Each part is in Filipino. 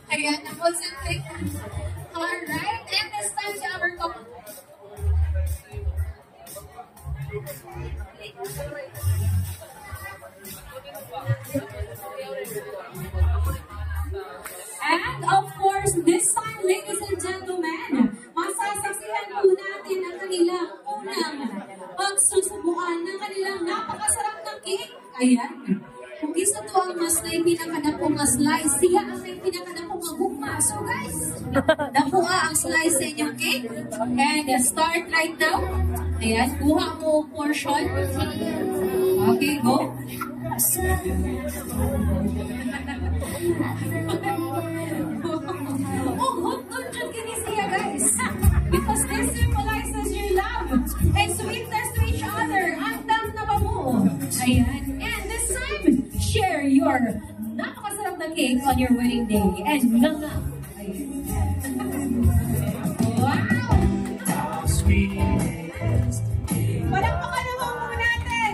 Ayan, concentrate. Alright, and this time to our couple. And of course, this time, ladies and gentlemen, masasaksihan po natin ang kanilang unang pagsusubukan ng kanilang napakasarap na cake. Ayan. Kung isa to ang mas na pinakadapong nga slice, siya ang may pinakadapong nga gugma. So guys, nakuha ang slice sa inyong cake. And start right now. Ayan, kuha mo portion. Okay, go. Oh, hot dyan kini siya guys. Because this symbolizes your love and sweetness to each other. Andam na ba mo? Ayan. And this time, share your napakasarap na cake on your wedding day. And nga. Wow! Palakpakan naman po natin!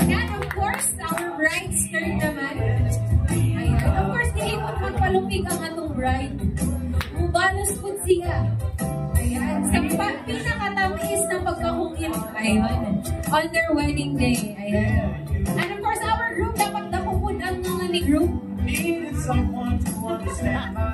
And of course, our bride skirt naman. Ayan. Of course, hindi po magpalupig ang atong bride. Ubalos po siya. Ayan. Sa pinakatamis na pagkahungit. Ayan. On their wedding day. Ayan. And of course, our group dapat nakupun ang mga ni group. Needed someone to understand my